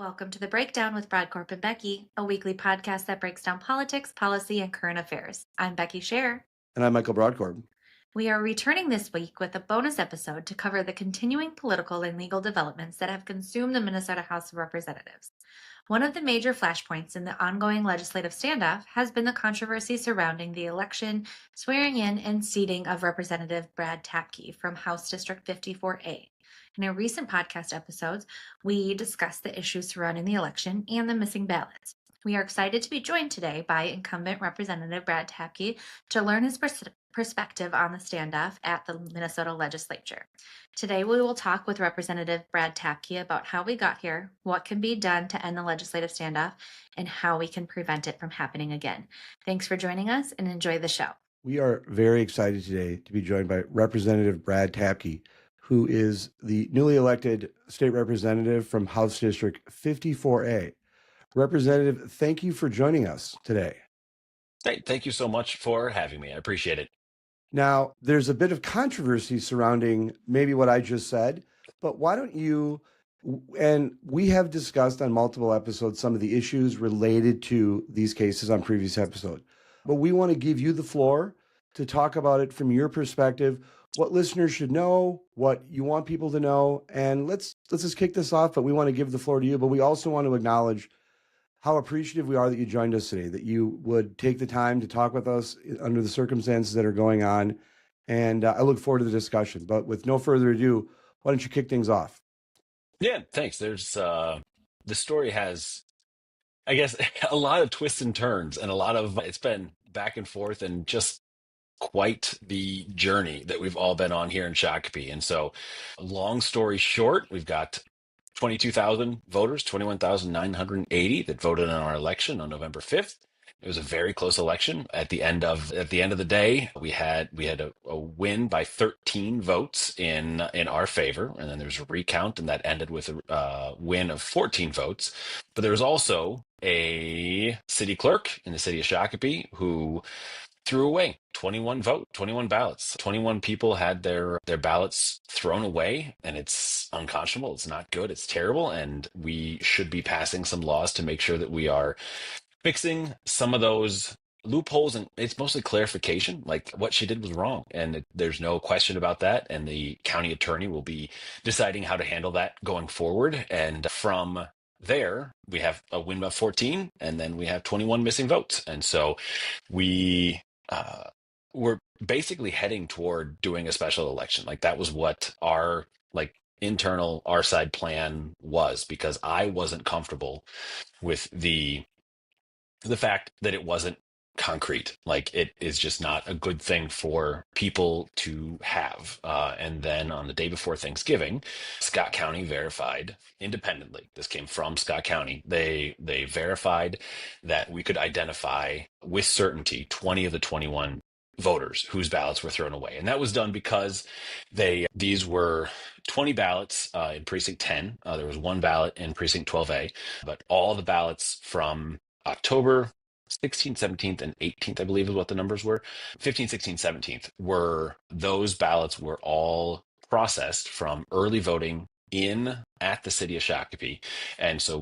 Welcome to The Breakdown with Brodkorb and Becky, a weekly podcast that breaks down politics, policy, and current affairs. I'm Becky Scherr. And I'm Michael Brodkorb. We are returning this week with a bonus episode to cover the continuing political and legal developments that have consumed the Minnesota House of Representatives. One of the major flashpoints in the ongoing legislative standoff has been the controversy surrounding the election, swearing in, and seating of Representative Brad Tabke from House District 54A. In our recent podcast episodes, we discussed the issues surrounding the election and the missing ballots. We are excited to be joined today by incumbent Representative Brad Tabke to learn his perspective on the standoff at the Minnesota legislature. Today, we will talk with Representative Brad Tabke about how we got here, what can be done to end the legislative standoff, and how we can prevent it from happening again. Thanks for joining us and enjoy the show. We are very excited today to be joined by Representative Brad Tabke, who is the newly elected state representative from House District 54A. Representative, thank you for joining us today. Hey, thank you so much for having me. I appreciate it. Now, there's a bit of controversy surrounding maybe what I just said, but why don't you, and we have discussed on multiple episodes some of the issues related to these cases on previous episodes, but we want to give you the floor to talk about it from your perspective, what listeners should know, what you want people to know, and let's just kick this off, but we want to give the floor to you, but we also want to acknowledge how appreciative we are that you joined us today, that you would take the time to talk with us under the circumstances that are going on. And I look forward to the discussion. But with no further ado, why don't you kick things off? Yeah, thanks. The story has, I guess, a lot of twists and turns and it's been back and forth and just quite the journey that we've all been on here in Shakopee. And so, long story short, we've got 22,000 voters, 21,980 that voted in our election on November 5th. It was a very close election. At the end of the day, we had a win by 13 votes in our favor, and then there was a recount, and that ended with a win of 14 votes. But there was also a city clerk in the city of Shakopee who threw away 21 ballots. 21 people had their ballots thrown away, and it's unconscionable. It's not good. It's terrible. And we should be passing some laws to make sure that we are fixing some of those loopholes. And it's mostly clarification, like what she did was wrong. And there's no question about that. And the county attorney will be deciding how to handle that going forward. And from there, we have a win by 14, and then we have 21 missing votes. And so we're basically heading toward doing a special election. Like that was what our internal our side plan was, because I wasn't comfortable with the fact that it wasn't concrete. Like it is just not a good thing for people to have. And then on the day before Thanksgiving, Scott County verified independently. This came from Scott County. They verified that we could identify with certainty 20 of the 21 voters whose ballots were thrown away. And that was done because these were 20 ballots in precinct 10. There was one ballot in precinct 12A, but all the ballots from October 16th, 17th, and 18th, I believe is what the numbers were. 15th, 16th, 17th those ballots were all processed from early voting at the city of Shakopee. And so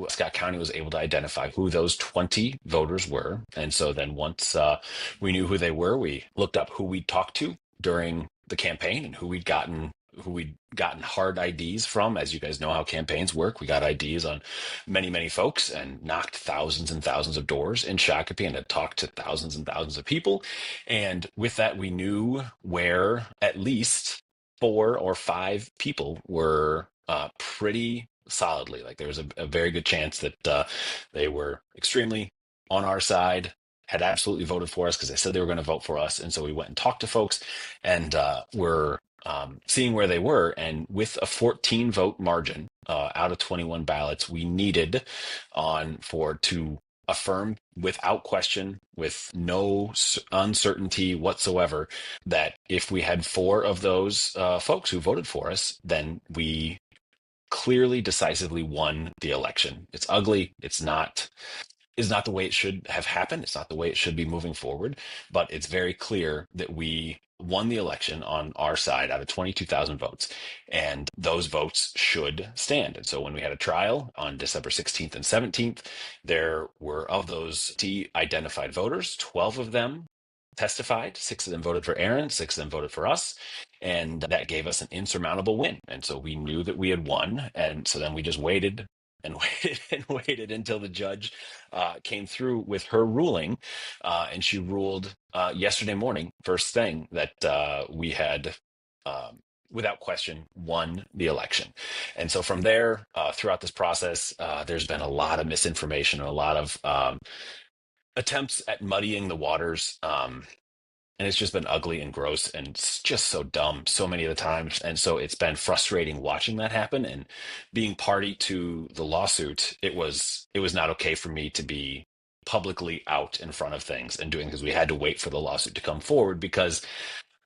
Scott County was able to identify who those 20 voters were. And so then once we knew who they were, we looked up who we'd talked to during the campaign and who we'd gotten hard IDs from. As you guys know how campaigns work, we got IDs on many, many folks and knocked thousands and thousands of doors in Shakopee and had talked to thousands and thousands of people. And with that, we knew where at least 4 or 5 people were pretty solidly. Like there was a very good chance that they were extremely on our side, had absolutely voted for us because they said they were going to vote for us. And so we went and talked to folks and were seeing where they were. And with a 14 vote margin out of 21 ballots, we needed to affirm without question, with no uncertainty whatsoever, that if we had 4 of those folks who voted for us, then we clearly, decisively won the election. It's ugly. It's not is not the way it should have happened. It's not the way it should be moving forward. But it's very clear that we won the election on our side out of 22,000 votes, and those votes should stand. And so when we had a trial on December 16th and 17th, there were, of those identified voters, 12 of them testified. 6 of them voted for Aaron, 6 of them voted for us. And that gave us an insurmountable win. And so we knew that we had won. And so then we just waited and waited and waited until the judge came through with her ruling. And she ruled yesterday morning, first thing, that we had, without question, won the election. And so from there, throughout this process, there's been a lot of misinformation, a lot of attempts at muddying the waters. And it's just been ugly and gross and it's just so dumb so many of the times. And so it's been frustrating watching that happen and being party to the lawsuit. It was not okay for me to be publicly out in front of things and doing, because we had to wait for the lawsuit to come forward, because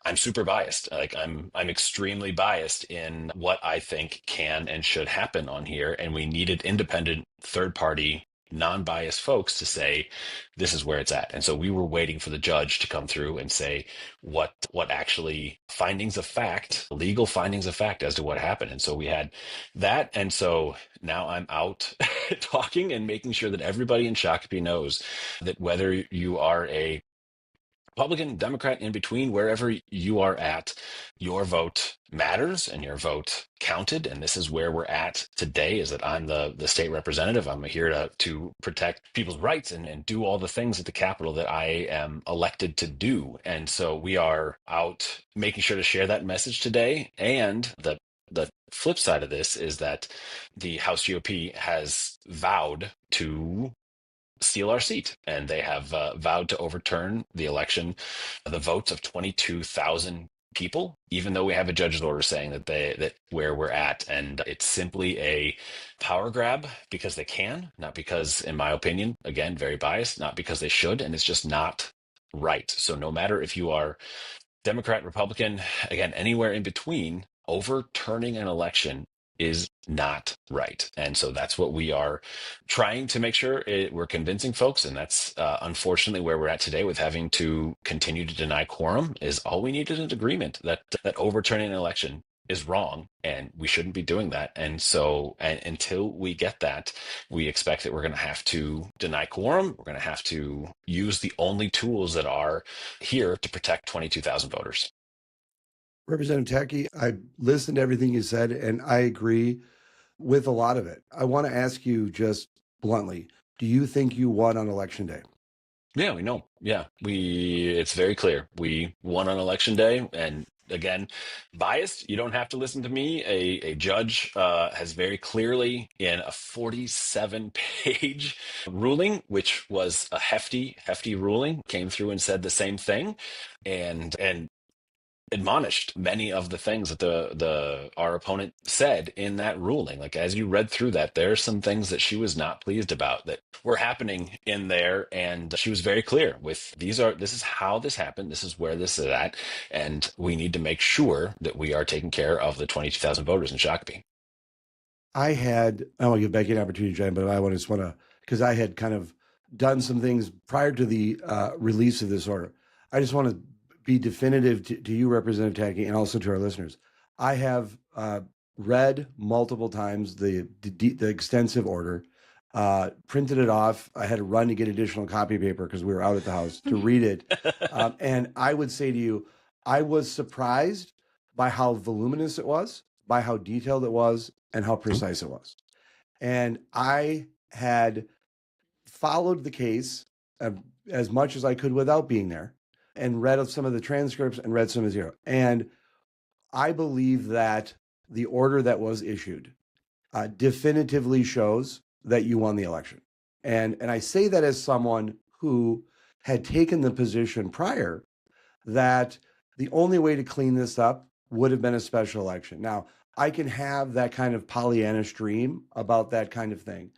I'm super biased. Like I'm extremely biased in what I think can and should happen on here. And we needed independent, third party, non-biased folks to say this is where it's at. And so we were waiting for the judge to come through and say what actually findings of fact, legal findings of fact as to what happened. And so we had that. And so now I'm out talking and making sure that everybody in Shakopee knows that whether you are a Republican, Democrat, in between, wherever you are at, your vote matters and your vote counted. And this is where we're at today, is that I'm the state representative. I'm here to protect people's rights and do all the things at the Capitol that I am elected to do. And so we are out making sure to share that message today. And the flip side of this is that the House GOP has vowed to steal our seat, and they have vowed to overturn the election, the votes of 22,000 people, even though we have a judge's order saying that where we're at. And it's simply a power grab because they can, not because, in my opinion, again, very biased, not because they should. And it's just not right. So no matter if you are Democrat, Republican, again, anywhere in between, overturning an election is not right. And so that's what we are trying to make sure we're convincing folks. And that's unfortunately where we're at today, with having to continue to deny quorum. Is all we need is an agreement that overturning an election is wrong and we shouldn't be doing that. And so until we get that, we expect that we're going to have to deny quorum. We're going to have to use the only tools that are here to protect 22,000 voters. Representative Tabke, I listened to everything you said, and I agree with a lot of it. I want to ask you just bluntly, do you think you won on Election Day? Yeah, we know. Yeah, it's very clear. We won on Election Day. And again, biased, you don't have to listen to me. A judge has very clearly, in a 47-page ruling, which was a hefty ruling, came through and said the same thing, and admonished many of the things that our opponent said in that ruling. Like, as you read through that, there's some things that she was not pleased about that were happening in there, and she was very clear with this is how this happened, this is where this is at, and we need to make sure that we are taking care of the 22,000 voters in Shakopee. I want to give Becky an opportunity to join, but I just want to, because I had kind of done some things prior to the release of this order. I just want to be definitive to you, Representative Tabke, and also to our listeners. I have read multiple times the extensive order, printed it off. I had to run to get additional copy paper because we were out at the house to read it. And I would say to you, I was surprised by how voluminous it was, by how detailed it was, and how precise it was. And I had followed the case as much as I could without being there, and read some of the transcripts and read some of zero. And I believe that the order that was issued definitively shows that you won the election. And I say that as someone who had taken the position prior that the only way to clean this up would have been a special election. Now, I can have that kind of Pollyannish dream about that kind of thing,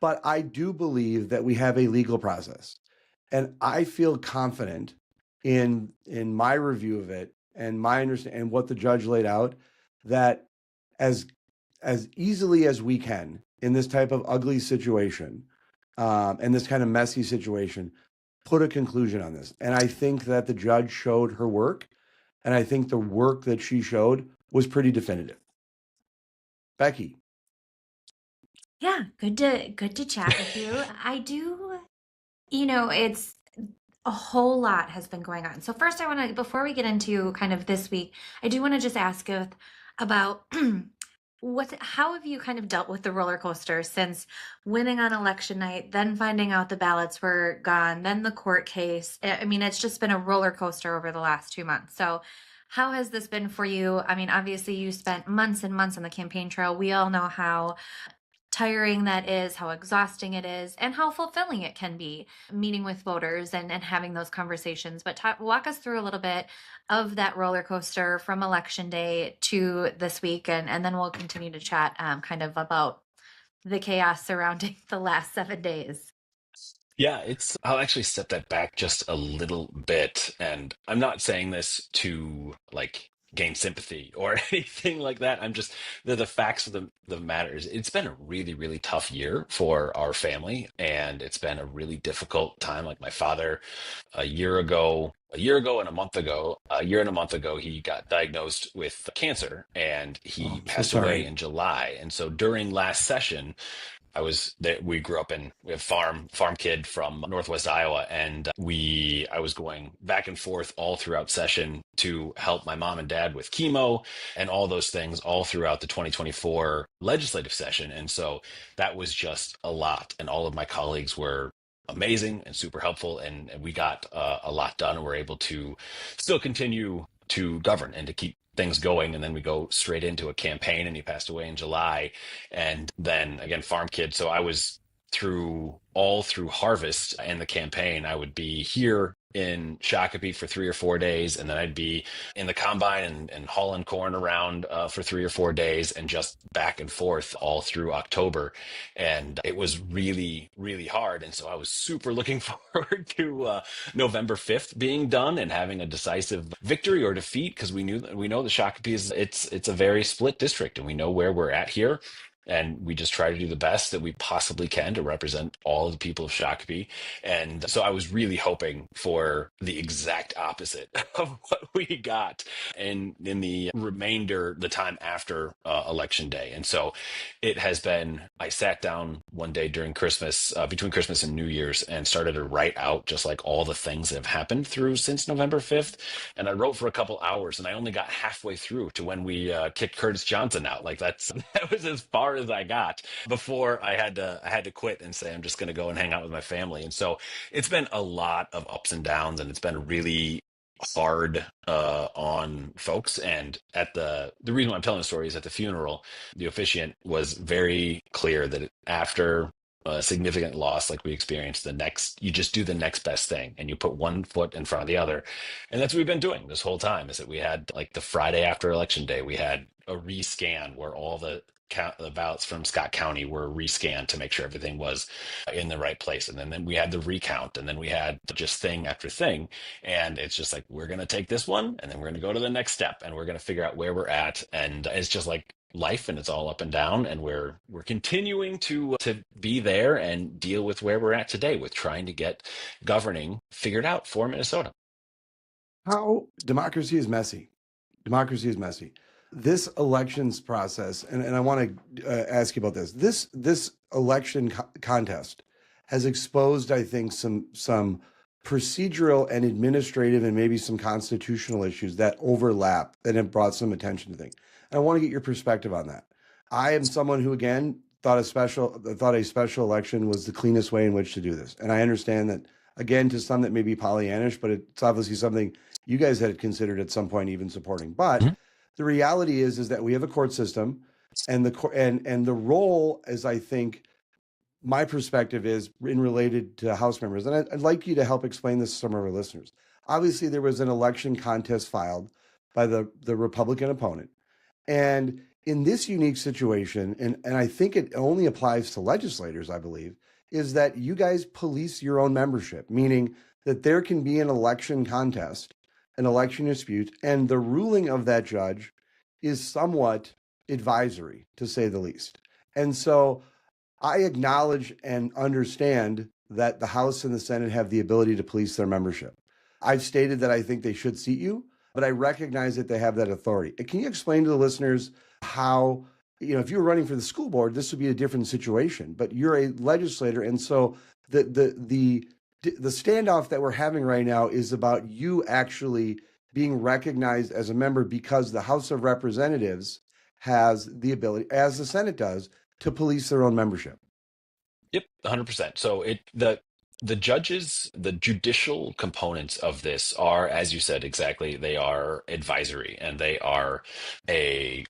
but I do believe that we have a legal process. And I feel confident in my review of it and my understanding and what the judge laid out, that as easily as we can in this type of ugly situation, and this kind of messy situation, put a conclusion on this. And I think that the judge showed her work, and I think the work that she showed was pretty definitive. Becky. Yeah, good to chat with you. I do, it's a whole lot has been going on. So first I want to, before we get into kind of this week, I do want to just ask about how have you kind of dealt with the roller coaster since winning on election night, then finding out the ballots were gone, then the court case. I mean, it's just been a roller coaster over the last 2 months. So how has this been for you? I mean, obviously you spent months and months on the campaign trail. We all know how tiring that is, how exhausting it is, and how fulfilling it can be meeting with voters and having those conversations. But walk us through a little bit of that roller coaster from election day to this week, and then we'll continue to chat kind of about the chaos surrounding the last 7 days. Yeah, I'll actually step that back just a little bit. And I'm not saying this to like gain sympathy or anything like that. The facts of the matter is it's been a really, really tough year for our family. And it's been a really difficult time. Like my father, a year ago and a month ago, a year and a month ago, he got diagnosed with cancer and Oh, he I'm so passed away sorry. in July. And so during last session, I was there. We grew up we have farm kid from Northwest Iowa, and I was going back and forth all throughout session to help my mom and dad with chemo and all those things all throughout the 2024 legislative session. And so that was just a lot. And all of my colleagues were amazing and super helpful. And we got a lot done and we're able to still continue to govern and to keep things going. And then we go straight into a campaign and he passed away in July. And then again, farm kid. So I was through harvest and the campaign. I would be here in Shakopee for 3 or 4 days, and then I'd be in the combine and hauling corn around for 3 or 4 days, and just back and forth all through October. And it was really, really hard. And so I was super looking forward to November 5th being done and having a decisive victory or defeat, because we know the Shakopee it's a very split district, and we know where we're at here. And we just try to do the best that we possibly can to represent all of the people of Shakopee. And so I was really hoping for the exact opposite of what we got in the time after election day. And so it has been, I sat down one day during Christmas, between Christmas and New Year's, and started to write out just like all the things that have happened through since November 5th. And I wrote for a couple hours, and I only got halfway through to when we kicked Curtis Johnson out. Like that was as far as I got before I had to quit and say I'm just going to go and hang out with my family. And so it's been a lot of ups and downs, and it's been really hard on folks. And at the reason why I'm telling the story is at the funeral, the officiant was very clear that after a significant loss like we experienced, you just do the next best thing and you put one foot in front of the other. And that's what we've been doing this whole time. Is that we had, like, the Friday after election day, we had a rescan where all the ballots from Scott County were rescanned to make sure everything was in the right place. And then we had the recount, and then we had just thing after thing. And it's just like, we're going to take this one, and then we're going to go to the next step, and we're going to figure out where we're at. And it's just like life, and it's all up and down. And we're continuing to be there and deal with where we're at today with trying to get governing figured out for Minnesota. How democracy is messy. Democracy is messy. This elections process, and I want to ask you about this. This election contest has exposed, I think, some procedural and administrative and maybe some constitutional issues that overlap that have brought some attention to things. And I want to get your perspective on that. I am someone who, again, thought a special election was the cleanest way in which to do this. And I understand that, again, to some that may be Pollyannish, but it's obviously something you guys had considered at some point even supporting. But the reality is that we have a court system, and the role, as I think my perspective is in related to House members, and I'd like you to help explain this to some of our listeners. Obviously, there was an election contest filed by the Republican opponent, and in this unique situation, and I think it only applies to legislators, I believe, is that you guys police your own membership, meaning that there can be an election contest, an election dispute, and the ruling of that judge is somewhat advisory, to say the least. And so I acknowledge and understand that the House and the Senate have the ability to police their membership. I've stated that I think they should seat you, but I recognize that they have that authority. And can you explain to the listeners how, if you were running for the school board, this would be a different situation, but you're a legislator. And so the standoff that we're having right now is about you actually being recognized as a member because the House of Representatives has the ability, as the Senate does, to police their own membership. Yep, 100%. So the judges, the judicial components of this are, as you said exactly, they are advisory, and they are a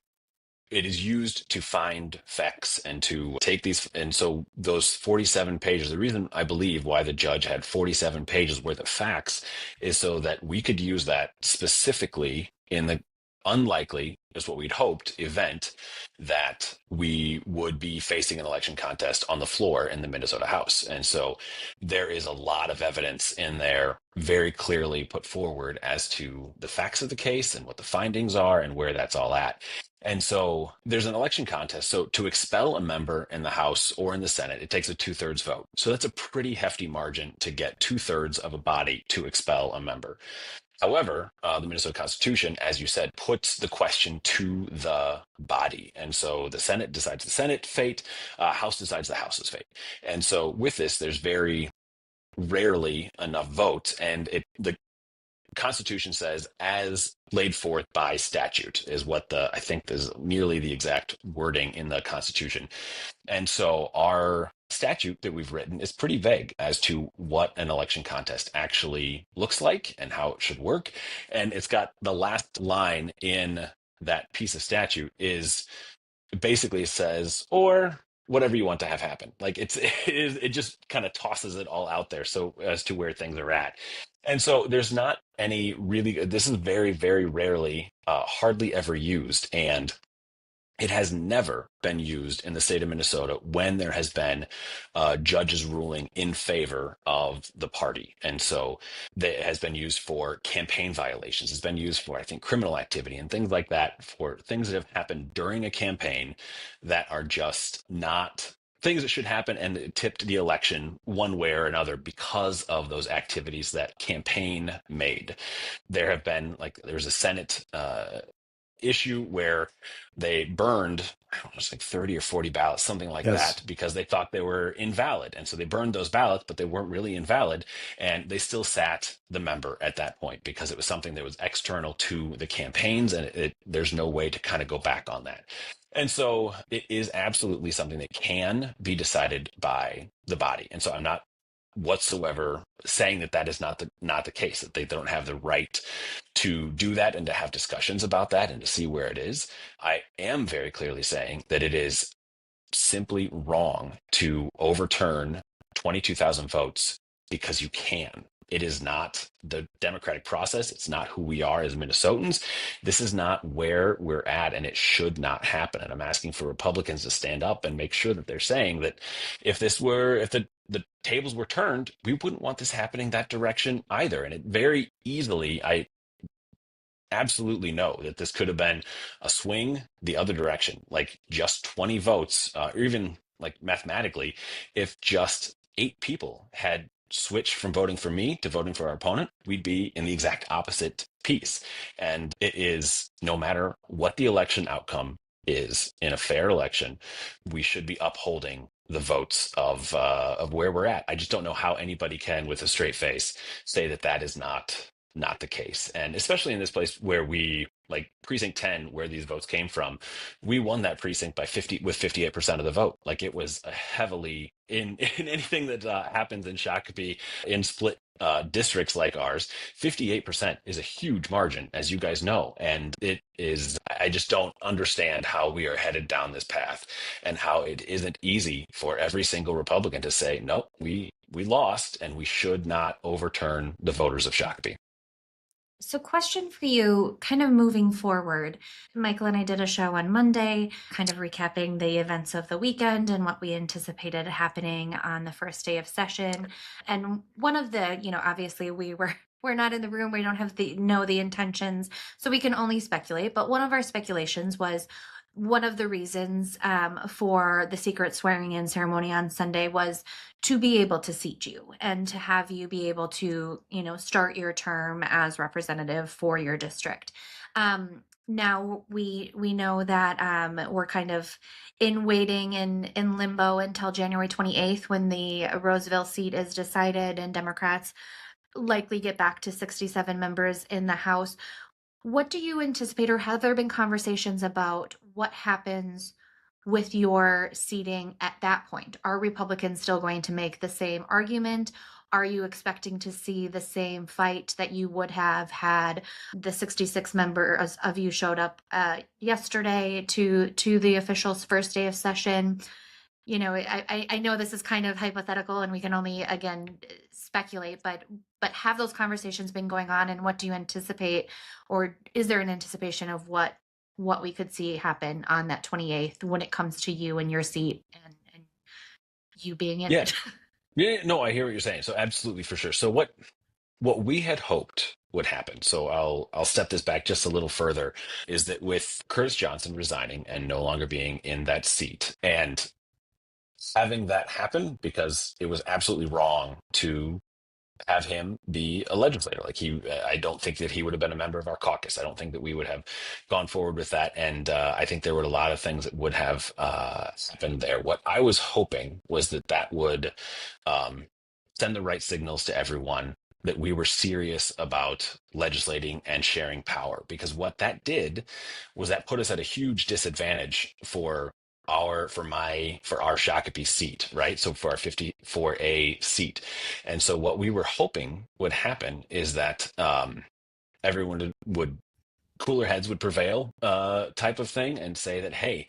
it is used to find facts and to take these. And so those 47 pages, the reason I believe why the judge had 47 pages worth of facts is so that we could use that specifically in the unlikely, is what we'd hoped, event that we would be facing an election contest on the floor in the Minnesota House. And so there is a lot of evidence in there very clearly put forward as to the facts of the case and what the findings are and where that's all at. And so there's an election contest. So to expel a member in the House or in the Senate, it takes a 2/3 vote. So that's a pretty hefty margin to get 2/3 of a body to expel a member. However, the Minnesota Constitution, as you said, puts the question to the body. And so the Senate decides the Senate fate, House decides the House's fate. And so with this, there's very rarely enough votes. And the Constitution says, as laid forth by statute, is what I think is nearly the exact wording in the Constitution. And so our statute that we've written is pretty vague as to what an election contest actually looks like and how it should work. And it's got the last line in that piece of statute is basically says, or whatever you want to have happen. Like it just kind of tosses it all out there. So as to where things are at. And so there's not any really, this is very, very rarely, hardly ever used. And it has never been used in the state of Minnesota when there has been judges ruling in favor of the party. And so it has been used for campaign violations. It's been used for, I think, criminal activity and things like that, for things that have happened during a campaign that are just not things that should happen, and it tipped the election one way or another because of those activities that campaign made. There have been, like, there's a Senate issue where they burned, I don't know, it's like 30 or 40 ballots, something like Yes. that, because they thought they were invalid. And so they burned those ballots, but they weren't really invalid. And they still sat the member at that point because it was something that was external to the campaigns, and there's no way to kind of go back on that. And so it is absolutely something that can be decided by the body. And so I'm not whatsoever saying that that is not the case, that they don't have the right to do that and to have discussions about that and to see where it is. I am very clearly saying that it is simply wrong to overturn 22,000 votes because you can. It is not the democratic process. It's not who we are as Minnesotans. This is not where we're at, and it should not happen. And I'm asking for Republicans to stand up and make sure that they're saying that if the tables were turned, we wouldn't want this happening that direction either. And it very easily, I absolutely know that this could have been a swing the other direction, like just 20 votes, or even like mathematically, if just 8 people had switched from voting for me to voting for our opponent, we'd be in the exact opposite piece. And it is, no matter what the election outcome is in a fair election, we should be upholding the votes of where we're at. I just don't know how anybody can, with a straight face, say that that is not the case. And especially in this place where we, like precinct 10, where these votes came from, we won that precinct by 58% of the vote. Like, it was a heavily in anything that happens in Shakopee in split districts like ours. 58% is a huge margin, as you guys know. And it is, I just don't understand how we are headed down this path, and how it isn't easy for every single Republican to say, no, we lost, and we should not overturn the voters of Shakopee. So, question for you, kind of moving forward. Michael and I did a show on Monday, kind of recapping the events of the weekend and what we anticipated happening on the first day of session. And one of the, obviously we're not in the room, we don't have the intentions, so we can only speculate. But one of our speculations was one of the reasons for the secret swearing in ceremony on Sunday was to be able to seat you and to have you be able to, start your term as representative for your district. Now we know that we're kind of in waiting in limbo until January 28th when the Roseville seat is decided and Democrats likely get back to 67 members in the House. What do you anticipate, or have there been conversations about what happens with your seating at that point? Are Republicans still going to make the same argument? Are you expecting to see the same fight that you would have had the 66 members of you showed up yesterday to the officials' first day of session? I know this is kind of hypothetical and we can only again speculate, but have those conversations been going on, and what do you anticipate, or is there an anticipation of what we could see happen on that 28th when it comes to you and your seat and you being in Yeah. it? Yeah, no, I hear what you're saying. So absolutely, for sure. So what we had hoped would happen, so I'll step this back just a little further, is that with Curtis Johnson resigning and no longer being in that seat, and having that happen, because it was absolutely wrong to have him be a legislator. Like, I don't think that he would have been a member of our caucus. I don't think that we would have gone forward with that. And I think there were a lot of things that would have happened there. What I was hoping was that that would um, send the right signals to everyone that we were serious about legislating and sharing power. Because what that did was that put us at a huge disadvantage for our Shakopee seat, right? So for our 54A seat. And so what we were hoping would happen is that everyone would cooler heads would prevail, type of thing, and say that, hey,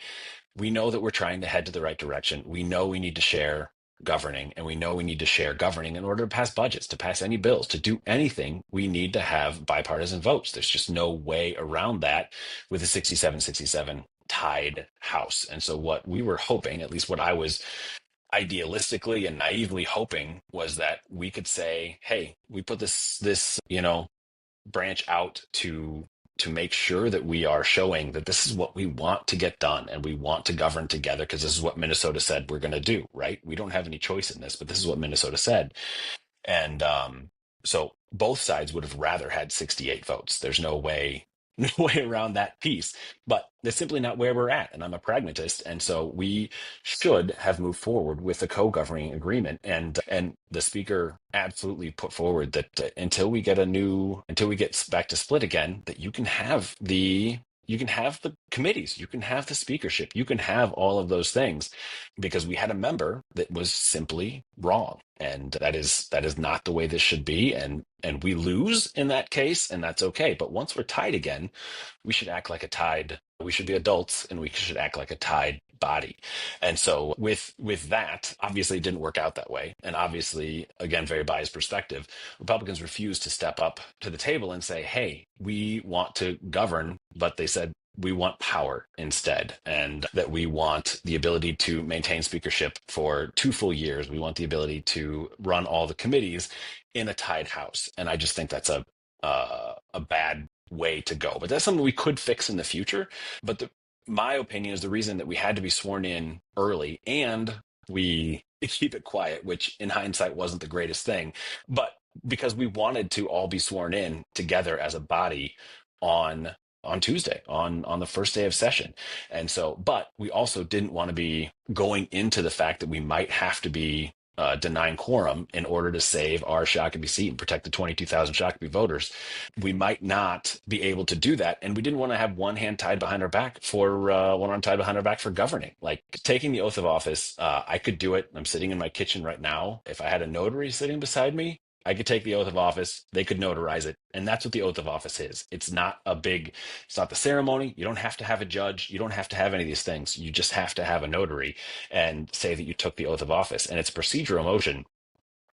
we know that we're trying to head to the right direction. We know we need to share governing, and we know we need to share governing in order to pass budgets, to pass any bills, to do anything. We need to have bipartisan votes. There's just no way around that with a 67-67 tied House. And so what we were hoping, at least what I was idealistically and naively hoping, was that we could say, hey, we put this branch out to make sure that we are showing that this is what we want to get done, and we want to govern together, because this is what Minnesota said we're going to do, right? We don't have any choice in this, but this is what Minnesota said. And so both sides would have rather had 68 votes. There's no way no way around that piece, but that's simply not where we're at. And I'm a pragmatist, and so we should have moved forward with the co-governing agreement. And the speaker absolutely put forward that until we get back to split again, that you can have the committees, you can have the speakership, you can have all of those things, because we had a member that was simply wrong. And that is not the way this should be. And we lose in that case, and that's okay. But once we're tied again, we should act like a tied, we should be adults, and we should act like a tied body. And so with that, obviously it didn't work out that way. And obviously, again, very biased perspective, Republicans refused to step up to the table and say, hey, we want to govern, but they said, we want power instead, and that we want the ability to maintain speakership for 2 full years. We want the ability to run all the committees in a tied House. And I just think that's a bad way to go. But that's something we could fix in the future. But my opinion is the reason that we had to be sworn in early and we keep it quiet, which in hindsight wasn't the greatest thing, but because we wanted to all be sworn in together as a body on Tuesday, on the first day of session. And so, but we also didn't want to be going into the fact that we might have to be denying quorum in order to save our Shakopee seat and protect the 22,000 Shakopee voters. We might not be able to do that. And we didn't want to have one hand tied behind our back one arm tied behind our back for governing. Like, taking the oath of office, I could do it. I'm sitting in my kitchen right now. If I had a notary sitting beside me, I could take the oath of office, they could notarize it. And that's what the oath of office is. It's not the ceremony. You don't have to have a judge. You don't have to have any of these things. You just have to have a notary and say that you took the oath of office. And it's a procedural motion.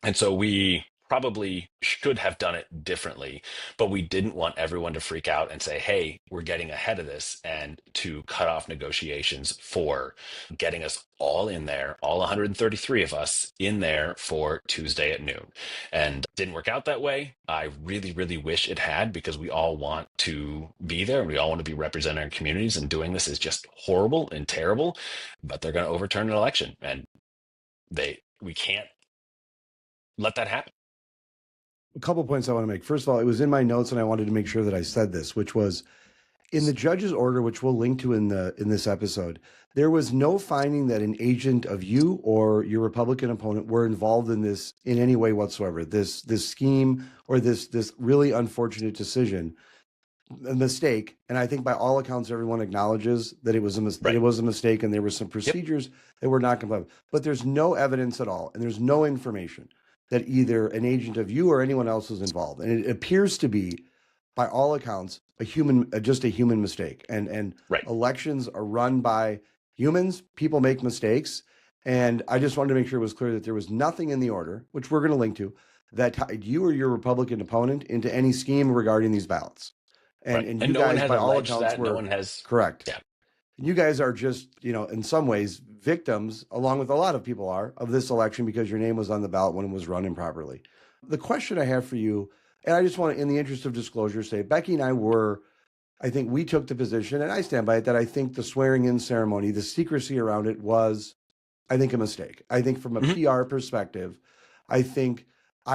And so we probably should have done it differently, but we didn't want everyone to freak out and say, hey, we're getting ahead of this, and to cut off negotiations for getting us all in there, all 133 of us in there for Tuesday at noon. And it didn't work out that way. I really, really wish it had, because we all want to be there and we all want to be representing our communities, and doing this is just horrible and terrible, but they're going to overturn an election, and we can't let that happen. A couple points I want to make. First of all, it was in my notes and I wanted to make sure that I said this, which was in the judge's order, which we'll link to in this episode. There was no finding that an agent of you or your Republican opponent were involved in this in any way whatsoever. This scheme or this really unfortunate decision, a mistake. And I think by all accounts, everyone acknowledges that it was a mistake. Right. It was a mistake, and there were some procedures that were not compliant. But there's no evidence at all, and there's no information that either an agent of you or anyone else was involved. And it appears to be, by all accounts, just a human mistake. And Right. elections are run by humans. People make mistakes. And I just wanted to make sure it was clear that there was nothing in the order, which we're going to link to, that tied you or your Republican opponent into any scheme regarding these ballots. And you no one guys, has by all alleged accounts, that. were No one has. correct. Yeah. You guys are just, in some ways, victims, along with a lot of people are, of this election because your name was on the ballot when it was run improperly. The question I have for you, and I just want to, in the interest of disclosure, say Becky and I think we took the position, and I stand by it, that I think the swearing-in ceremony, the secrecy around it was, I think, a mistake. I think from a PR perspective, I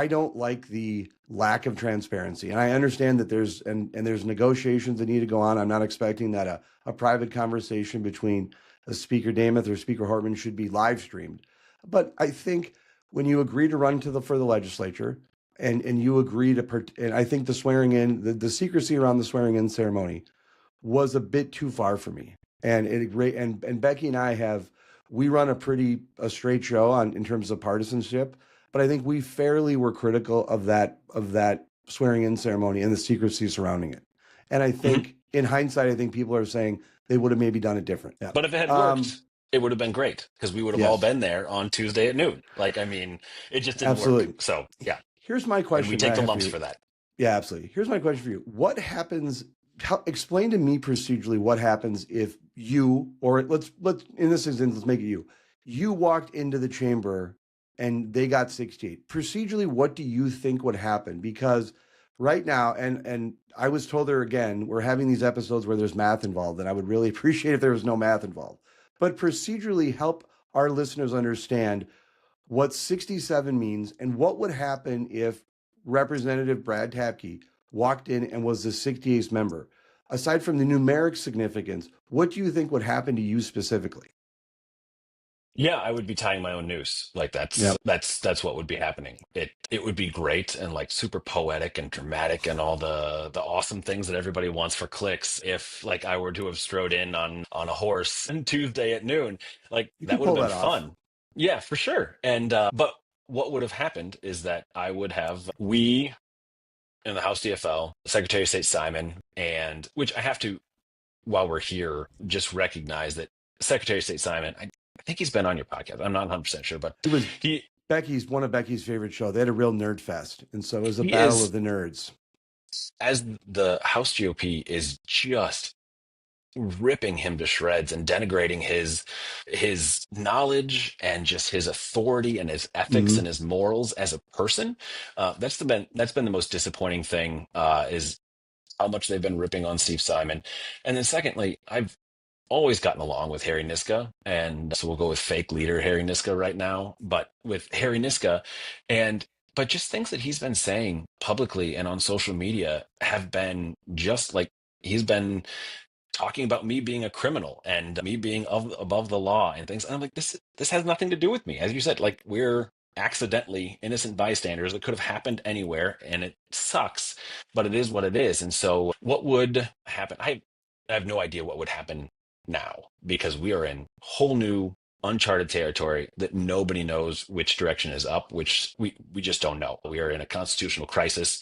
don't like the lack of transparency. And I understand that there's negotiations that need to go on. I'm not expecting that a private conversation between a Speaker Namath or Speaker Hortman should be live streamed. But I think when you agree to run for the legislature and you agree to, and I think the swearing in, the secrecy around the swearing in ceremony was a bit too far for me. And Becky and I we run a straight show in terms of partisanship. But I think we fairly were critical of that swearing in ceremony and the secrecy surrounding it. And I think in hindsight, I think people are saying they would have maybe done it different. Yeah. But if it had worked, it would have been great, because we would have all been there on Tuesday at noon. It just didn't work. So, yeah. Here's my question. And we take the lumps for that. Yeah, absolutely. Here's my question for you. What happens? Explain to me procedurally what happens if you, or let's in this instance, let's make it you walked into the chamber and they got 68. Procedurally, what do you think would happen? Because right now, and I was told there again, we're having these episodes where there's math involved, and I would really appreciate if there was no math involved. But procedurally, help our listeners understand what 67 means and what would happen if Representative Brad Tabke walked in and was the 68th member. Aside from the numeric significance, what do you think would happen to you specifically? Yeah, I would be tying my own noose. That's what would be happening. It would be great and super poetic and dramatic and all the awesome things that everybody wants for clicks. If I were to have strode in on a horse on Tuesday at noon, that would have been fun. Yeah, for sure. And but what would have happened is that we in the House DFL, Secretary of State Simon, and which I have to, while we're here, just recognize that Secretary of State Simon, I think he's been on your podcast. I'm not 100% sure, but Becky's one of Becky's favorite shows. They had a real nerd fest. And so it was a battle of the nerds. As the House GOP is just ripping him to shreds and denigrating his knowledge and just his authority and his ethics and his morals as a person. That's been the most disappointing thing, is how much they've been ripping on Steve Simon. And then secondly, I've always gotten along with Harry Niska, and so we'll go with fake leader Harry Niska right now. But with Harry Niska, but just things that he's been saying publicly and on social media have been just he's been talking about me being a criminal and me being above the law and things. And I'm like, this has nothing to do with me. As you said, we're accidentally innocent bystanders that could have happened anywhere, and it sucks, but it is what it is. And so what would happen? I have no idea what would happen now, because we are in whole new uncharted territory that nobody knows which direction is up, which we just don't know. We are in a constitutional crisis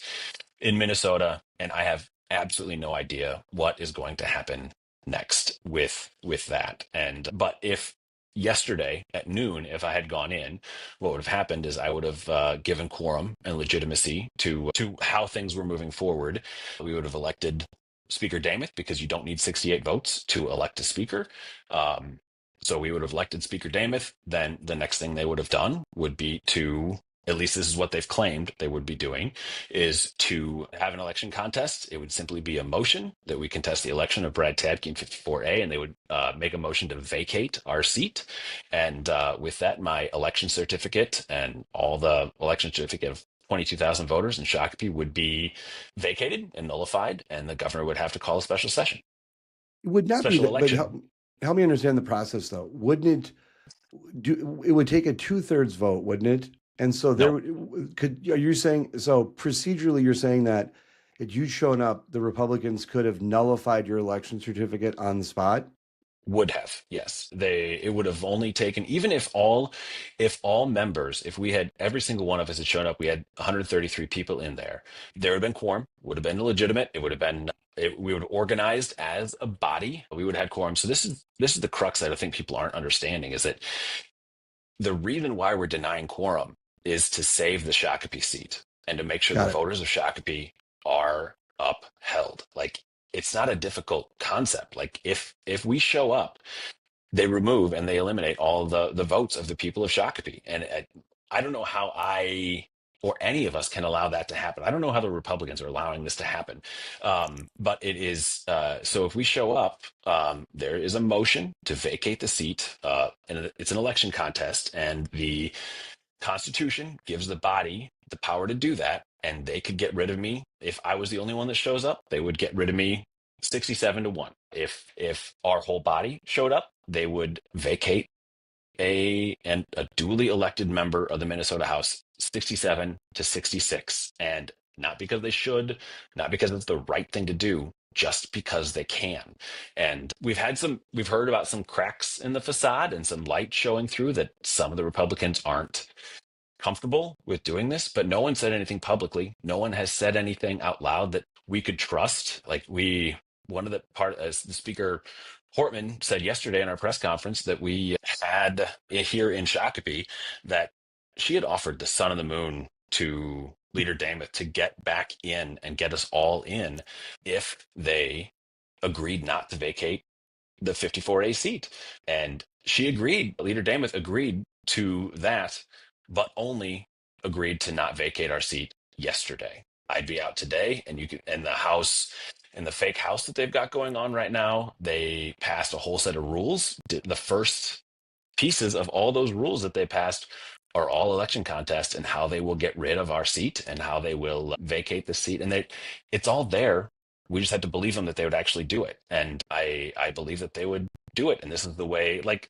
in Minnesota, and I have absolutely no idea what is going to happen next with that. But if yesterday at noon, if I had gone in, what would have happened is I would have given quorum and legitimacy to how things were moving forward. We would have elected Speaker Dameth because you don't need 68 votes to elect a speaker. Um, so we would have elected Speaker Dameth. Then the next thing they would have done would be to, at least this is what they've claimed they would be doing, is to have an election contest. It would simply be a motion that we contest the election of Brad Tabke in 54A, and they would make a motion to vacate our seat. And with that, my election certificate and all the election certificate of 22,000 voters in Shakopee would be vacated and nullified, and the governor would have to call a special session, It would not be special that, but election. help me understand the process though. Wouldn't it would take a 2/3 vote, wouldn't it? And so there No, are you saying, so procedurally, you're saying that if you'd shown up, the Republicans could have nullified your election certificate on the spot? would have, yes. It would have only taken, even if all members, if we had every single one of us had shown up, we had 133 people in there, there would have been quorum, would have been legitimate, it would have been we would have organized as a body, we would have had quorum. So this is the crux that I think people aren't understanding, is that the reason why we're denying quorum is to save the Shakopee seat and to make sure the Got it. voters of Shakopee are upheld. Like, it's not a difficult concept. Like, if we show up, they remove and they eliminate all the votes of the people of Shakopee. And I don't know how I or any of us can allow that to happen. I don't know how the Republicans are allowing this to happen. But it is, so if we show up, there is a motion to vacate the seat, and it's an election contest, and the Constitution gives the body the power to do that, and they could get rid of me. If I was the only one that shows up, they would get rid of me 67-1. If our whole body showed up, they would vacate a duly elected member of the Minnesota House 67-66. And not because they should, not because it's the right thing to do, just because they can. And we've heard about some cracks in the facade and some light showing through, that some of the Republicans aren't comfortable with doing this, but no one said anything publicly. No one has said anything out loud that we could trust. Like, one of the part, as the speaker Portman said yesterday in our press conference, that we had here in Shakopee, that she had offered the sun and the moon to Leader Dameth to get back in and get us all in if they agreed not to vacate the 54A seat. And she agreed, Leader Dameth agreed to that, but only agreed to not vacate our seat yesterday. I'd be out today, and the House, and the fake House that they've got going on right now, they passed a whole set of rules. The first pieces of all those rules that they passed are all election contests, and how they will get rid of our seat and how they will vacate the seat. And it's all there. We just had to believe them that they would actually do it. And I believe that they would do it. And this is the way, like,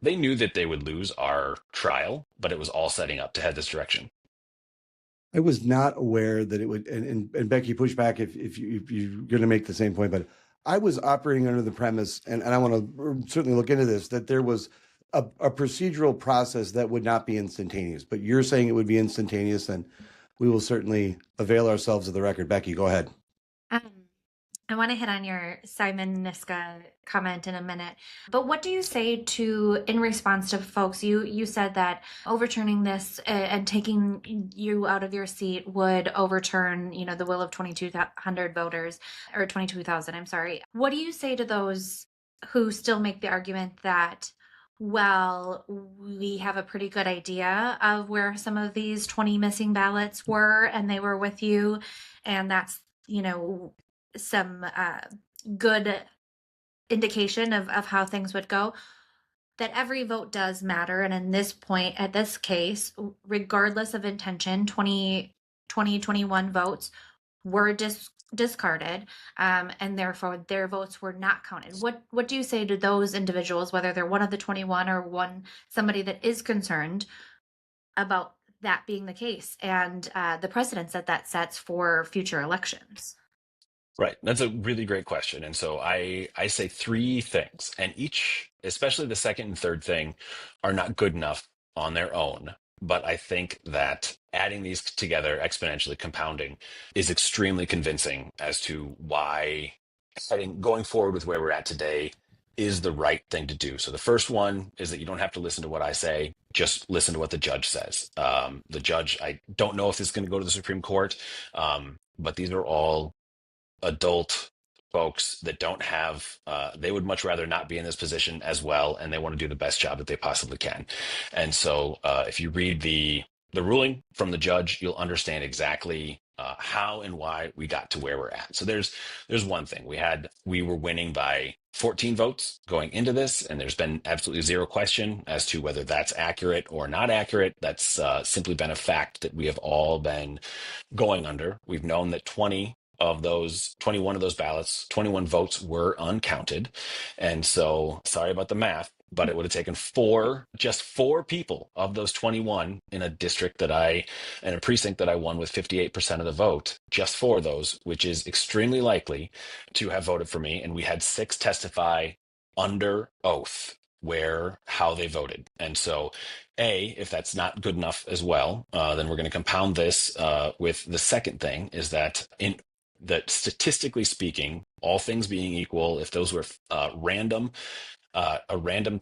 they knew that they would lose our trial, but it was all setting up to head this direction. I was not aware that it would, and Becky, push back if you're going to make the same point, but I was operating under the premise, and I want to certainly look into this, that there was a procedural process that would not be instantaneous, but you're saying it would be instantaneous, and we will certainly avail ourselves of the record. Becky, go ahead. Um, I want to hit on your Simon Niska comment in a minute, but what do you say to, in response to folks, you said that overturning this and taking you out of your seat would overturn, the will of 2,200 voters, or 22,000, I'm sorry. What do you say to those who still make the argument that, well, we have a pretty good idea of where some of these 20 missing ballots were, and they were with you, and that's, some good indication of how things would go, that every vote does matter. And in this point, at this case, regardless of intention, 21 votes were discarded, and therefore their votes were not counted. What do you say to those individuals, whether they're one of the 21 or somebody that is concerned about that being the case, and the precedents that sets for future elections? Right. That's a really great question. And so I say three things, and each, especially the second and third thing, are not good enough on their own. But I think that adding these together, exponentially compounding, is extremely convincing as to why going forward with where we're at today is the right thing to do. So the first one is that you don't have to listen to what I say, just listen to what the judge says. The judge, I don't know if this is going to go to the Supreme Court, but these are all adult folks that don't have they would much rather not be in this position as well, and they want to do the best job that they possibly can. And so if you read the ruling from the judge, you'll understand exactly how and why we got to where we're at. So there's one thing. We were winning by 14 votes going into this, and there's been absolutely zero question as to whether that's accurate or not accurate. That's simply been a fact that we have all been going under. We've known that 21 of those ballots, 21 votes were uncounted. And so, sorry about the math, but it would have taken just four people of those 21 in a in a precinct that I won with 58% of the vote, just four of those, which is extremely likely to have voted for me. And we had six testify under oath how they voted. And so, if that's not good enough as well, then we're going to compound this with the second thing is that statistically speaking, all things being equal, if those were a random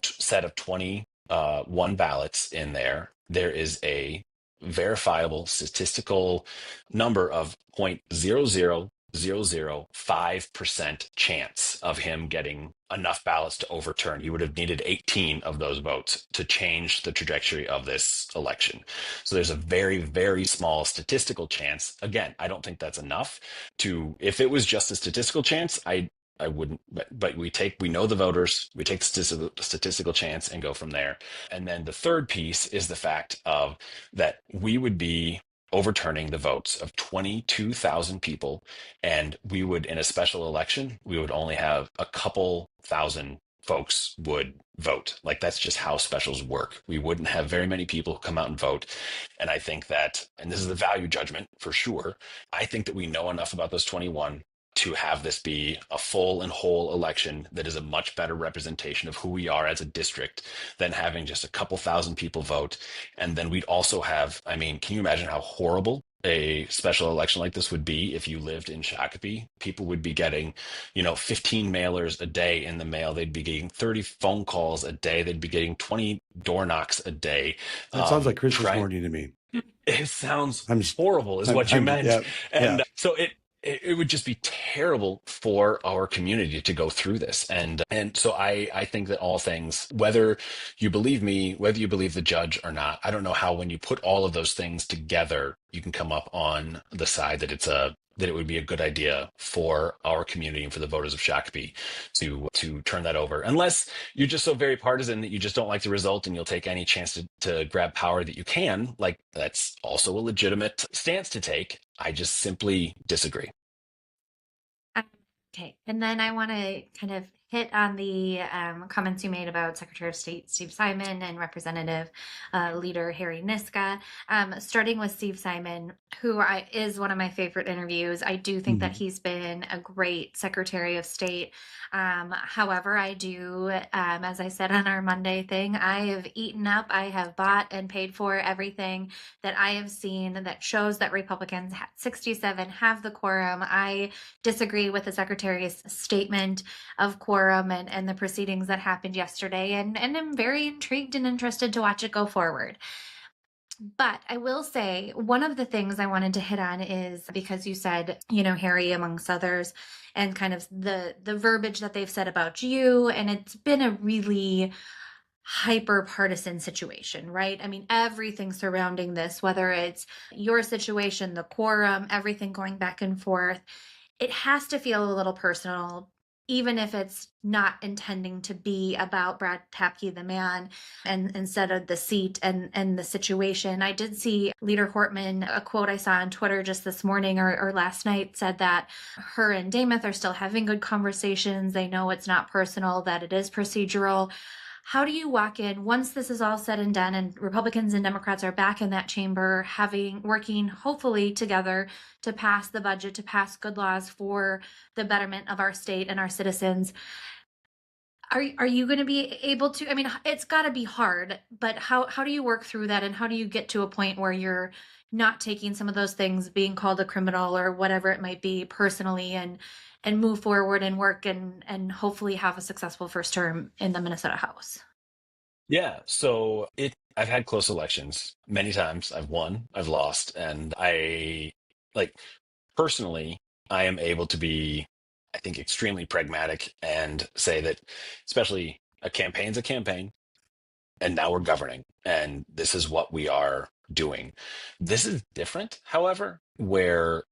set of 21 ballots in there, there is a verifiable statistical number of 0.00005% chance of him getting enough ballots to overturn. He would have needed 18 of those votes to change the trajectory of this election. So there's a very, very small statistical chance. Again, I don't think that's enough if it was just a statistical chance, I wouldn't, but we know the voters, we take the statistical chance and go from there. And then the third piece is the fact of that we would be overturning the votes of 22,000 people. And we would, in a special election, we would only have a couple thousand folks would vote. Like, that's just how specials work. We wouldn't have very many people come out and vote. And I think that, and this is the value judgment for sure, I think that we know enough about those 21 to have this be a full and whole election that is a much better representation of who we are as a district than having just a couple thousand people vote. And then we'd also have, I mean, can you imagine how horrible a special election like this would be if you lived in Shakopee? People would be getting, 15 mailers a day in the mail. They'd be getting 30 phone calls a day. They'd be getting 20 door knocks a day. That sounds like Christmas morning to me. It sounds horrible is what you meant. Yeah, and so it would just be terrible for our community to go through this. And so I think that all things, whether you believe me, whether you believe the judge or not, I don't know how, when you put all of those things together, you can come up on the side that it would be a good idea for our community and for the voters of Shakopee to turn that over. Unless you're just so very partisan that you just don't like the result and you'll take any chance to grab power that you can. Like, that's also a legitimate stance to take. I just simply disagree. Okay. And then I want to kind of hit on the comments you made about Secretary of State Steve Simon and Representative Leader Harry Niska. Starting with Steve Simon, who is one of my favorite interviews. I do think that he's been a great Secretary of State. However, I do, as I said on our Monday thing, I have eaten up, I have bought and paid for everything that I have seen that shows that Republicans 67 have the quorum. I disagree with the Secretary's statement of quorum and the proceedings that happened yesterday, and I'm very intrigued and interested to watch it go forward. But I will say one of the things I wanted to hit on is because you said, Harry, amongst others, and kind of the verbiage that they've said about you, and it's been a really hyper partisan situation, right? I mean, everything surrounding this, whether it's your situation, the quorum, everything going back and forth, it has to feel a little personal, even if it's not intending to be about Brad Tabke, the man, and instead of the seat and the situation. I did see Leader Hortman, a quote I saw on Twitter just this morning or last night, said that her and Dameth are still having good conversations. They know it's not personal, that it is procedural. How do you walk in once this is all said and done and Republicans and Democrats are back in that chamber, working hopefully together to pass the budget, to pass good laws for the betterment of our state and our citizens? Are you going to be able to? I mean, it's got to be hard, but how do you work through that, and how do you get to a point where you're not taking some of those things, being called a criminal or whatever it might be, personally, and move forward and work and hopefully have a successful first term in the Minnesota House? Yeah. So I've had close elections many times. I've won, I've lost, and I like personally, I am able to be, I think, extremely pragmatic and say that, especially a campaign's a campaign, and now we're governing, and this is what we are doing. This is different, however, where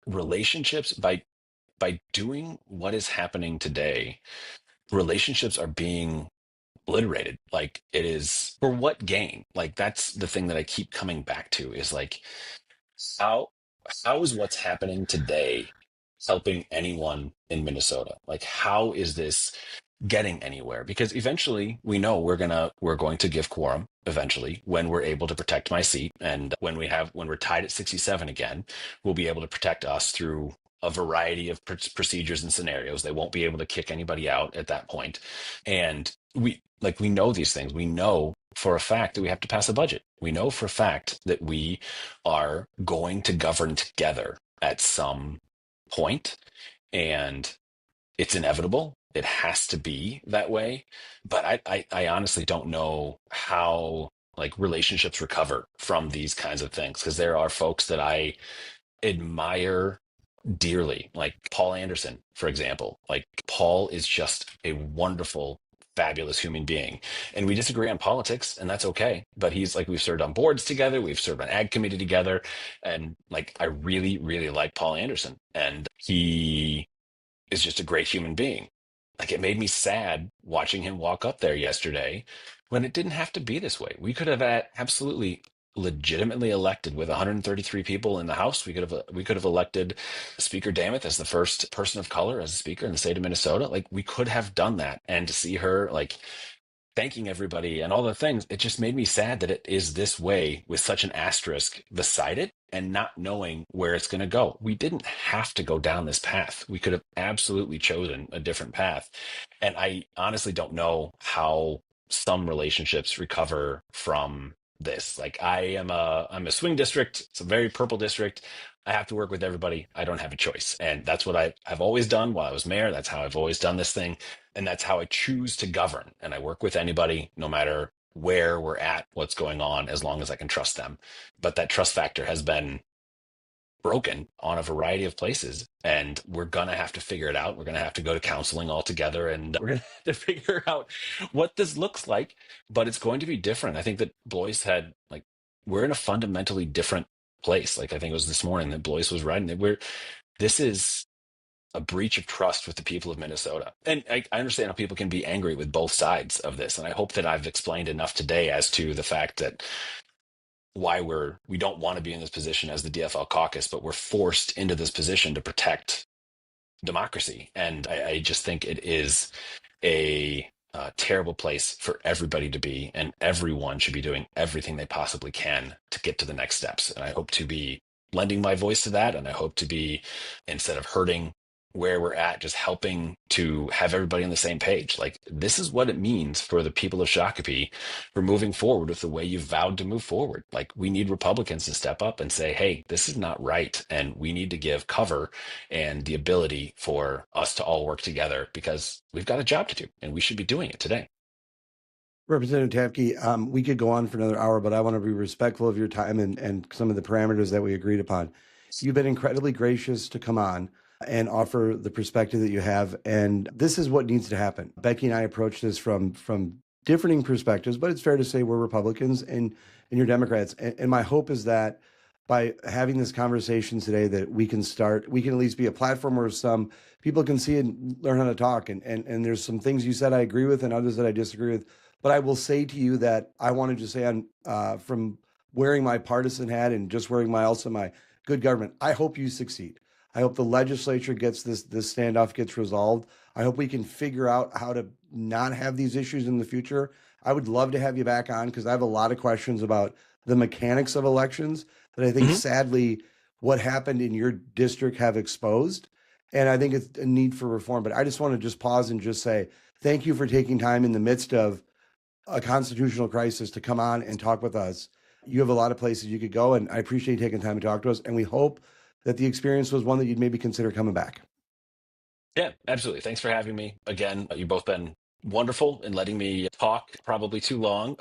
relationships by doing what is happening today, relationships are being obliterated. Like, it is for what gain? Like, that's the thing that I keep coming back to is like, how how is what's happening today helping anyone in Minnesota? Like, how is this getting anywhere? Because eventually we know we're going to give quorum eventually when we're able to protect my seat, and when we're tied at 67 again, we'll be able to protect us through a variety of procedures and scenarios. They won't be able to kick anybody out at that point. And we know these things. We know for a fact that we have to pass a budget. We know for a fact that we are going to govern together at some point, and it's inevitable. It has to be that way. But I honestly don't know how like relationships recover from these kinds of things, because there are folks that I admire dearly, like Paul Anderson, for example. Like, Paul is just a wonderful, fabulous human being. And we disagree on politics, and that's okay. But he's like, we've served on boards together, we've served on ag committee together. And like, I really, really like Paul Anderson. And he is just a great human being. Like, it made me sad watching him walk up there yesterday when it didn't have to be this way. We could have absolutely legitimately elected with 133 people in the House. We could have elected Speaker Dameth as the first person of color as a speaker in the state of Minnesota. Like, we could have done that. And to see her like thanking everybody and all the things, it just made me sad that it is this way with such an asterisk beside it and not knowing where it's going to go. We didn't have to go down this path. We could have absolutely chosen a different path. And I honestly don't know how some relationships recover from this. Like, I'm a swing district. It's a very purple district. I have to work with everybody. I don't have a choice. And that's what I've always done while I was mayor. That's how I've always done this thing. And that's how I choose to govern. And I work with anybody, no matter where we're at, what's going on, as long as I can trust them. But that trust factor has been broken on a variety of places, and we're going to have to figure it out. We're going to have to go to counseling all together, and we're going to have to figure out what this looks like. But it's going to be different. I think that Blois had, like, we're in a fundamentally different place. Like, I think it was this morning that Blois was writing that this is a breach of trust with the people of Minnesota. And I understand how people can be angry with both sides of this. And I hope that I've explained enough today as to the fact that why we don't want to be in this position as the DFL caucus, but we're forced into this position to protect democracy. And I just think it is a terrible place for everybody to be, and everyone should be doing everything they possibly can to get to the next steps. And I hope to be lending my voice to that. And I hope to be, instead of hurting where we're at, just helping to have everybody on the same page. Like, this is what it means for the people of Shakopee for moving forward with the way you vowed to move forward. Like, we need Republicans to step up and say, hey, this is not right. And we need to give cover and the ability for us to all work together, because we've got a job to do and we should be doing it today. Representative Tabke, we could go on for another hour, but I want to be respectful of your time and some of the parameters that we agreed upon. You've been incredibly gracious to come on and offer the perspective that you have. And this is what needs to happen. Becky and I approach this from differing perspectives, but it's fair to say we're Republicans and you're Democrats. And my hope is that by having this conversation today, that we can at least be a platform where some people can see and learn how to talk. And there's some things you said I agree with and others that I disagree with. But I will say to you that I wanted to say from wearing my partisan hat and just wearing my good government, I hope you succeed. I hope the legislature gets this standoff gets resolved. I hope we can figure out how to not have these issues in the future. I would love to have you back on, because I have a lot of questions about the mechanics of elections that I think sadly what happened in your district have exposed. And I think it's a need for reform. But I just want to just pause and just say thank you for taking time in the midst of a constitutional crisis to come on and talk with us. You have a lot of places you could go, and I appreciate you taking time to talk to us. And we hope that the experience was one that you'd maybe consider coming back. Yeah, absolutely. Thanks for having me again. You've both been wonderful in letting me talk probably too long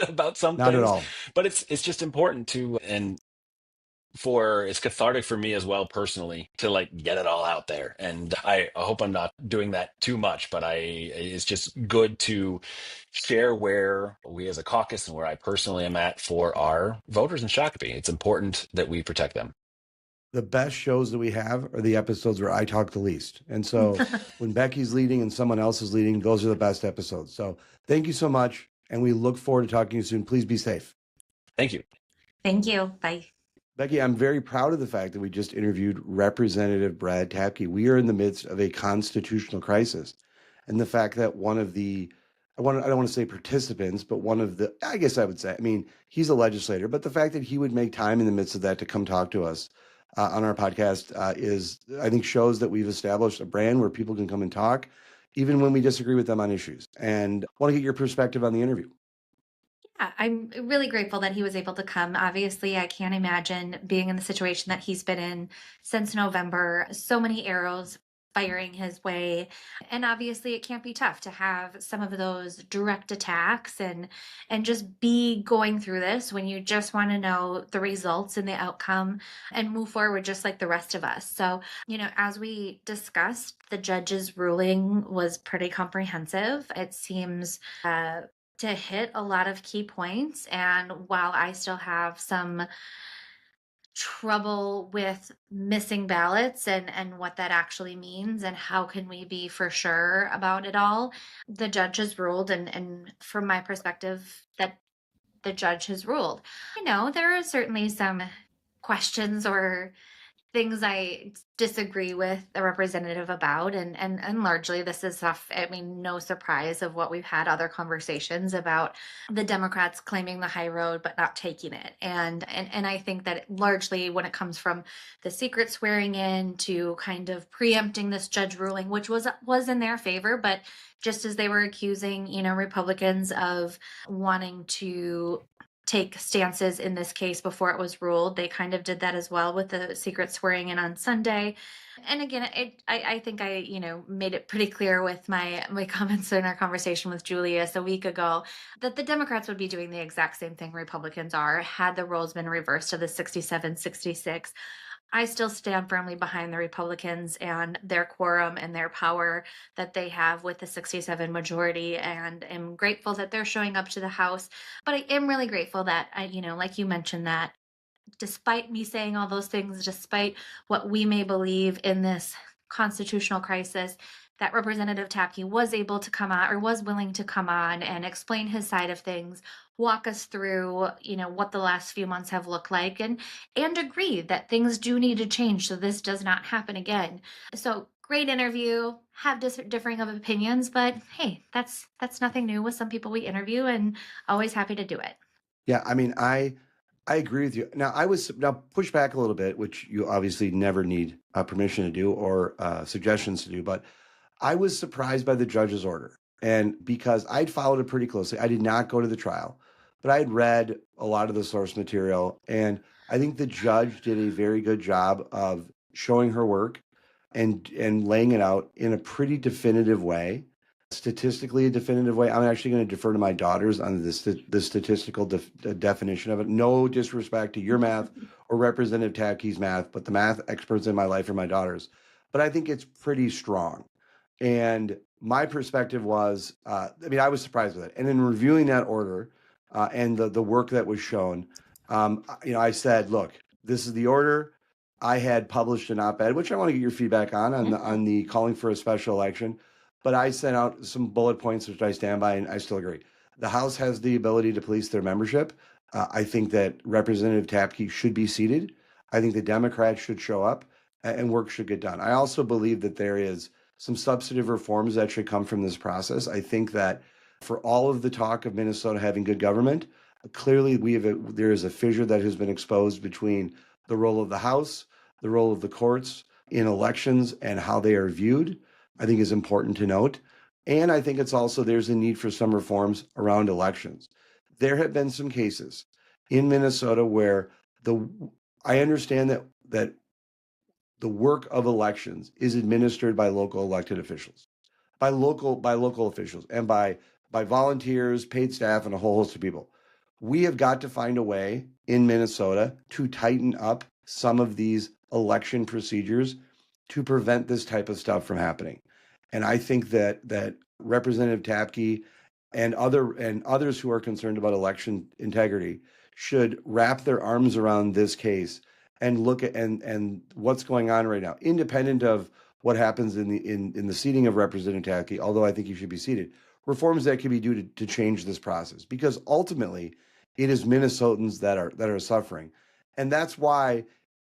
about some Not at things, all. but it's just important to, and for it's cathartic for me as well personally to like get it all out there. And I hope I'm not doing that too much, but it's just good to share where we as a caucus and where I personally am at for our voters in Shakopee. It's important that we protect them. The best shows that we have are the episodes where I talk the least. And so when Becky's leading and someone else is leading, those are the best episodes. So thank you so much. And we look forward to talking to you soon. Please be safe. Thank you. Thank you. Bye. Becky, I'm very proud of the fact that we just interviewed Representative Brad Tabke. We are in the midst of a constitutional crisis. And the fact that one of the, I don't want to say participants, but one of the, I guess I would say, I mean, he's a legislator, but the fact that he would make time in the midst of that to come talk to us on our podcast is, I think, shows that we've established a brand where people can come and talk, even when we disagree with them on issues. And I want to get your perspective on the interview. Yeah, I'm really grateful that he was able to come. Obviously, I can't imagine being in the situation that he's been in since November. So many arrows firing his way. And obviously it can't be tough to have some of those direct attacks and just be going through this when you just want to know the results and the outcome and move forward just like the rest of us. So, as we discussed, the judge's ruling was pretty comprehensive. It seems to hit a lot of key points. And while I still have some trouble with missing ballots and what that actually means and how can we be for sure about it all, the judge has ruled, and from my perspective, that the judge has ruled. There are certainly some questions or things I disagree with the representative about, and largely this is stuff, I mean, no surprise of what we've had other conversations about the Democrats claiming the high road but not taking it. And I think that largely when it comes from the secret swearing in to kind of preempting this judge ruling, which was in their favor, but just as they were accusing, Republicans of wanting to take stances in this case before it was ruled, they kind of did that as well with the secret swearing in on Sunday. And again, I think I made it pretty clear with my comments in our conversation with Julius a week ago that the Democrats would be doing the exact same thing Republicans are had the roles been reversed to the 67-66. I still stand firmly behind the Republicans and their quorum and their power that they have with the 67 majority, and am grateful that they're showing up to the House. But I am really grateful that like you mentioned, that despite me saying all those things, despite what we may believe in this constitutional crisis, that Representative Tabke was able to come on, or was willing to come on and explain his side of things, walk us through, what the last few months have looked like, and agree that things do need to change so this does not happen again. So great interview, have differing of opinions, but hey, that's nothing new with some people we interview, and always happy to do it. Yeah, I mean, I agree with you. Now push back a little bit, which you obviously never need permission to do or suggestions to do, but I was surprised by the judge's order. And because I'd followed it pretty closely, I did not go to the trial, but I had read a lot of the source material. And I think the judge did a very good job of showing her work and laying it out in a pretty definitive way, statistically a definitive way. I'm actually going to defer to my daughters on the statistical definition of it. No disrespect to your math or Representative Tabke's math, but the math experts in my life are my daughters. But I think it's pretty strong. And my perspective was, I was surprised with it. And in reviewing that order and the work that was shown, I said, look, this is the order. I had published an op-ed, which I want to get your feedback on the calling for a special election. But I sent out some bullet points, which I stand by, and I still agree. The House has the ability to police their membership. I think that Representative Tabke should be seated. I think the Democrats should show up and work should get done. I also believe that there is some substantive reforms that should come from this process. I think that for all of the talk of Minnesota having good government, clearly there is a fissure that has been exposed between the role of the House, the role of the courts, in elections and how they are viewed, I think is important to note. And I think it's also there's a need for some reforms around elections. There have been some cases in Minnesota where I understand that the work of elections is administered by local elected officials, by local officials, and by volunteers, paid staff, and a whole host of people. We have got to find a way in Minnesota to tighten up some of these election procedures to prevent this type of stuff from happening. And I think that Representative Tabke and others who are concerned about election integrity should wrap their arms around this case and look at and what's going on right now, independent of what happens in the seating of Representative Tabke, although I think he should be seated. Reforms that can be due to change this process, because ultimately it is Minnesotans that are suffering. And that's why,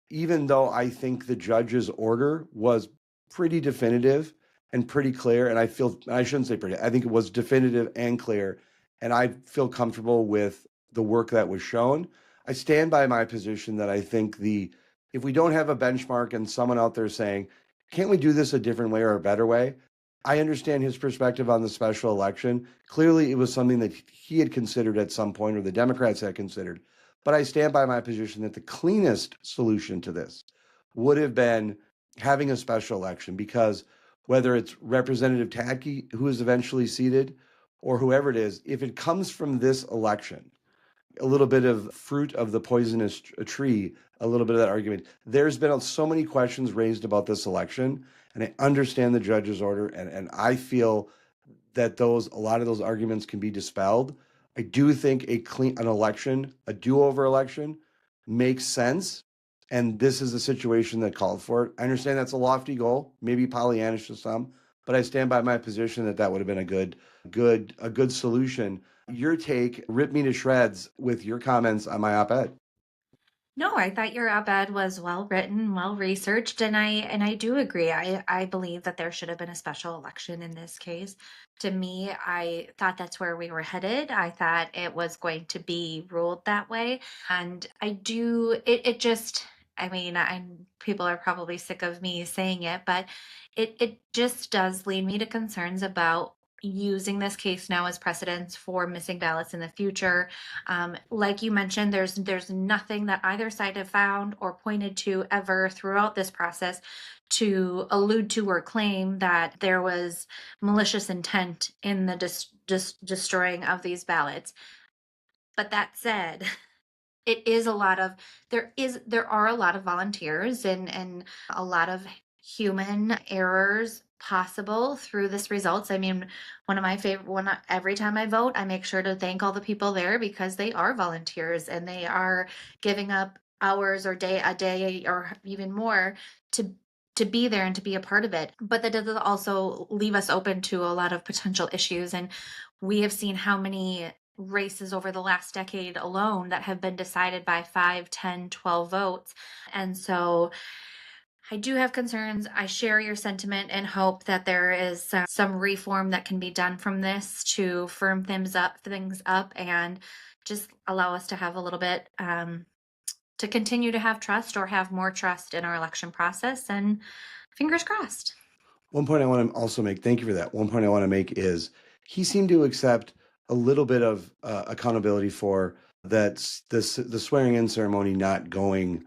even though I think the judge's order was pretty definitive and pretty clear, and I shouldn't say pretty, I think it was definitive and clear, and I feel comfortable with the work that was shown. I stand by my position that I think if we don't have a benchmark and someone out there saying, can't we do this a different way or a better way? I understand his perspective on the special election. Clearly, it was something that he had considered at some point, or the Democrats had considered. But I stand by my position that the cleanest solution to this would have been having a special election, because whether it's Representative Tabke, who is eventually seated, or whoever it is, if it comes from this election, a little bit of fruit of the poisonous tree, a little bit of that argument. There's been so many questions raised about this election, and I understand the judge's order, and I feel that a lot of those arguments can be dispelled. I do think an election, a do-over election, makes sense, and this is a situation that called for it. I understand that's a lofty goal, maybe Pollyannish to some, but I stand by my position that would have been a good solution. Your take ripped me to shreds with your comments on my op-ed. No, I thought your op-ed was well written, well researched, and I do agree. I believe that there should have been a special election in this case. To me, I thought that's where we were headed. I thought it was going to be ruled that way, and it just, I mean, people are probably sick of me saying it, but it just does lead me to concerns about using this case now as precedents for missing ballots in the future. Like you mentioned, there's nothing that either side have found or pointed to ever throughout this process to allude to or claim that there was malicious intent in the destroying of these ballots. But that said, it is a lot of there are a lot of volunteers and a lot of human errors possible through this results. I mean, one of my favorite one every time I vote, I make sure to thank all the people there, because they are volunteers and they are giving up hours or a day or even more to be there and to be a part of it. But that does also leave us open to a lot of potential issues, and we have seen how many races over the last decade alone that have been decided by 5, 10, 12 votes. And so I do have concerns. I share your sentiment and hope that there is some reform that can be done from this to firm things up and just allow us to have a little bit to continue to have trust, or have more trust in our election process, and fingers crossed. One point I want to also make, thank you for that. One point I want to make is he seemed to accept a little bit of accountability for that the swearing in ceremony not going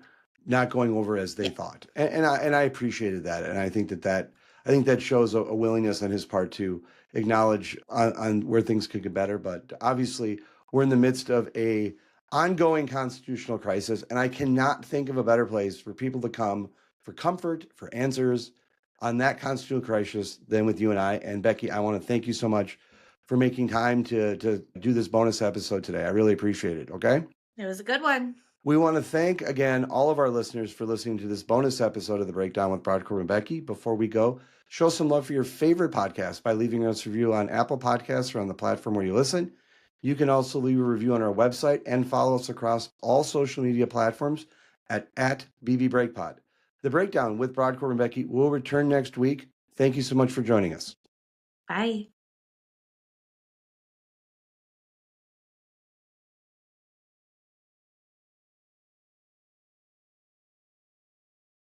over as they thought, and I appreciated that, and I think that shows a willingness on his part to acknowledge on where things could get better. But obviously, we're in the midst of a ongoing constitutional crisis, and I cannot think of a better place for people to come for comfort, for answers on that constitutional crisis than with you and I. And Becky, I want to thank you so much for making time to do this bonus episode today. I really appreciate it. Okay. It was a good one. We want to thank again all of our listeners for listening to this bonus episode of The Breakdown with Brodkorb and Becky. Before we go, show some love for your favorite podcast by leaving us a review on Apple Podcasts or on the platform where you listen. You can also leave a review on our website and follow us across all social media platforms at BVBreakPod. The Breakdown with Brodkorb and Becky will return next week. Thank you so much for joining us. Bye.